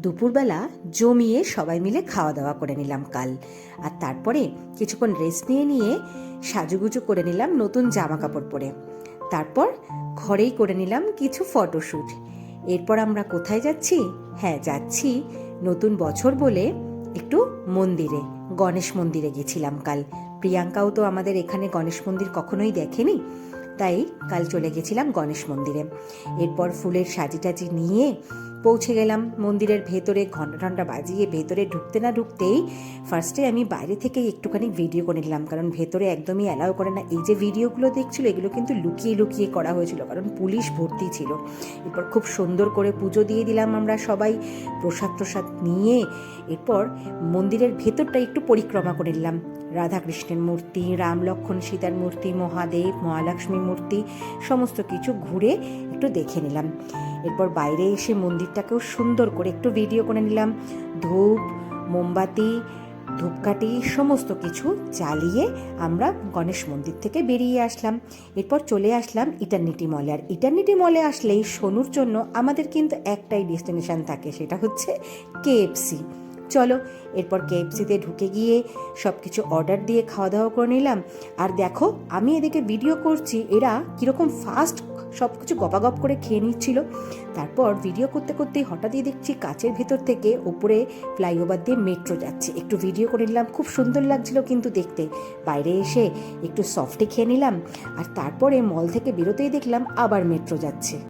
দুপুরবেলা জমিয়ে সবাই মিলে খাওয়া দাওয়া করে নিলাম কাল। আর তারপরে কিছুক্ষণ রেস্ট নিয়ে সাজুগুজু করে নিলাম নতুন জামা কাপড় পরে। তারপর ঘরেই করে নিলাম কিছু ফটোশ্যুট। এরপর আমরা কোথায় যাচ্ছি? হ্যাঁ, যাচ্ছি নতুন বছর বলে একটু মন্দিরে, গণেশ মন্দিরে গেছিলাম কাল। প্রিয়াঙ্কাও তো আমাদের এখানে গণেশ মন্দির কখনোই দেখেনি, তাই কাল চলে গেছিলাম গণেশ মন্দিরে। এরপর ফুলের সাজি টাজি নিয়ে পৌঁছে গেলাম মন্দিরের ভেতরে। ঘন্টা টন্টা বাজিয়ে ভেতরে ঢুকতে না ঢুকতেই ফার্স্টে আমি বাইরে থেকেই একটুখানি ভিডিও করে নিলাম, কারণ ভেতরে একদমই অ্যালাউ করে না। এই যে ভিডিওগুলো দেখছিল এগুলো কিন্তু লুকিয়ে লুকিয়ে করা হয়েছিল, কারণ পুলিশ ভর্তি ছিল। এরপর খুব সুন্দর করে পুজো দিয়ে দিলাম আমরা সবাই, প্রসাদ নিয়ে। এরপর মন্দিরের ভেতরটা একটু পরিক্রমা করে নিলাম। রাধাকৃষ্ণের মূর্তি, রাম লক্ষ্মণ সীতার মূর্তি, মহাদেব মহালক্ষ্মীর মূর্তি, সমস্ত কিছু ঘুরে একটু দেখে নিলাম। এরপর বাইরে এসে মন্দিরটাকেও সুন্দর করে একটু ভিডিও করে নিলাম। ধূপ, মোমবাতি, ধূপকাঠি সমস্ত কিছু জ্বালিয়ে আমরা গণেশ মন্দির থেকে বেরিয়ে আসলাম। এরপর চলে আসলাম ইটার্নিটি মলে। আর ইটার্নিটি মলে আসলেই সোনুর জন্য আমাদের কিন্তু একটাই ডেস্টিনেশন থাকে, সেটা হচ্ছে কেএফসি। চলো, এরপর কেএফসিতে ঢুকে গিয়ে সব কিছু অর্ডার দিয়ে খাওয়া দাওয়া করে নিলাম। আর দেখো, আমি এদিকে ভিডিও করছি, এরা কীরকম ফাস্ট সব কিছু গপাগপ করে খেয়ে নিচ্ছিল। তারপর ভিডিও করতে করতেই হঠাৎই দেখছি কাচের ভেতর থেকে ওপরে ফ্লাইওভার দিয়ে মেট্রো যাচ্ছে। একটু ভিডিও করে নিলাম, খুব সুন্দর লাগছিল কিন্তু দেখতে। বাইরে এসে একটু সফটে খেয়ে নিলাম, আর তারপরে মল থেকে বেরোতেই দেখলাম আবার মেট্রো যাচ্ছে।